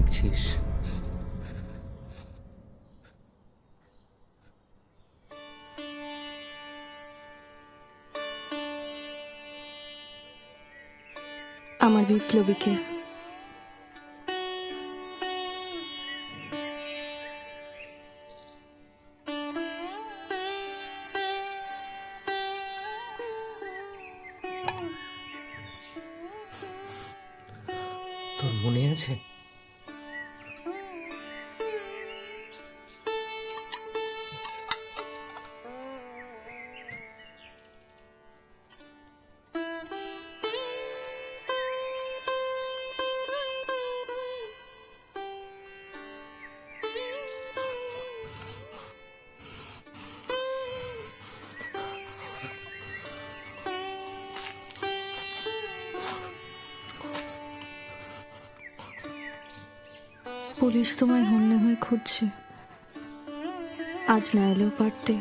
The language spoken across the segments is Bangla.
দেখছিস? আমার বিপ্লবীকে তোর মনে আছে? পুলিশ তোমায় হন্যে হয়ে খুঁজছে। আজ না এলেও পারতে।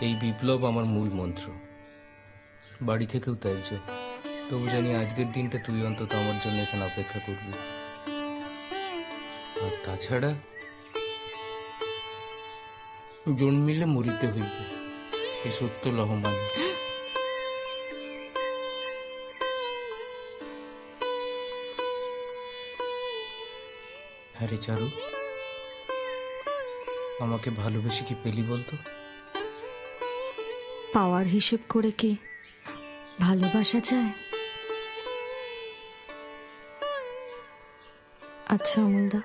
এই বিপ্লব আমার মূল মন্ত্র, বাড়ি থেকেও ত্যায্য। তবু জানি আজকের দিনটা তুই অন্তত আমার জন্য এখানে অপেক্ষা করবি। আর তাছাড়া জন্মিলে মরিতে হইবে, এ সত্য লহমান। হ্যাঁ রে চারু, আমাকে ভালোবেসে কি পেলি বলতো? পাওয়ার হিসেব করে কি ভালোবাসা চায়? আচ্ছা অমলদা,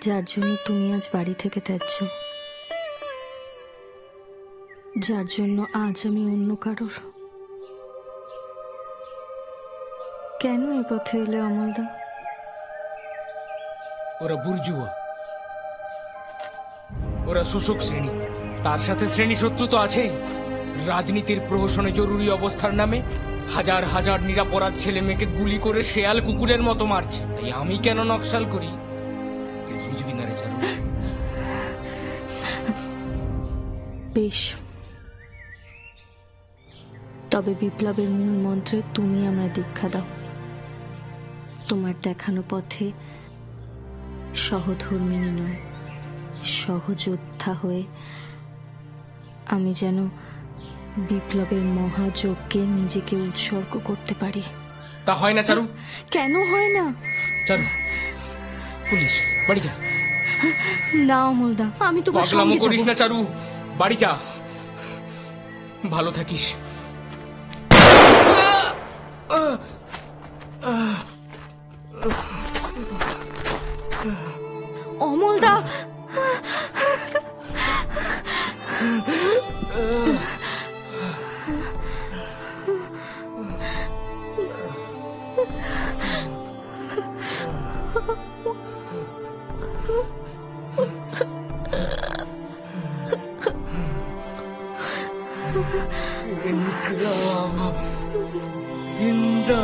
যার জন্য তুমি আজ বাড়ি থেকে ত্যায্য, যার জন্য আজ আমি অন্য কারোর, কেন এ পথে এলে অমলদা? ওরা বুর্জুয়া, ওরা শোষক শ্রেণী। তার সাথে শ্রেণী শত্রু তো আছেই। রাজনীতির প্রহসনে জরুরি অবস্থার নামে হাজার হাজার নিরাপরাধ ছেলে মেয়েকে গুলি করে শেয়াল কুকুরের মতো মারছে। তাই আমি কেন নকশাল করি তুই বুঝবি না রে চারু। বেশ, তবে বিপ্লবের মূল মন্ত্রে তুমি আমায় দীক্ষা দাও। তোমার দেখানো পথে সহধর্মিণী নয়, সহযোদ্ধা হয়ে আমি যেন বিপ্লবের মহাযজ্ঞে নিজেকে উৎসর্গ করতে পারি। তা হয় না চারু। কেন হয় না? চারু, পুলিশ, বাড়ি যা। না অমলদা, আমি তোমার পাগলামো সঙ্গে করিস যাব। না চারু, বাড়ি যা, ভালো থাকিস। অমলদা, ইনকলাব জিন্দা।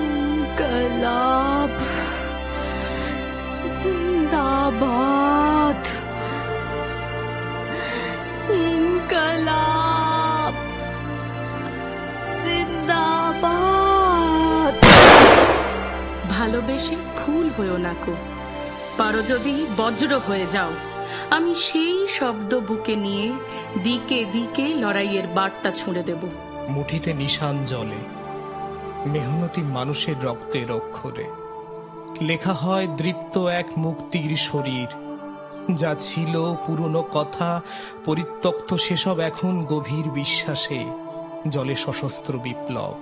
ইনকলাব জিন্দাবাদ, ইনকলাব জিন্দাবাদ। ভালোবেসে ফুল হয়েও না কো, পারো যদি বজ্র হয়ে যাও। আমি সেই শব্দ বুকে নিয়ে দিকে দিকে লড়াইয়ের বার্তা ছুঁড়ে দেব। মুঠিতে নিশান জলে, মেহনতি মানুষের রক্তের অক্ষরে লেখা হয় দৃপ্ত এক মুক্তির শরীর। যা ছিল পুরনো কথা পরিত্যক্ত, সেসব এখন গভীর বিশ্বাসে জলে সশস্ত্র বিপ্লব।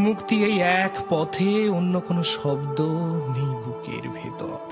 মুক্তি এই এক পথে, অন্য কোনো শব্দ নেই বুকের ভেতর।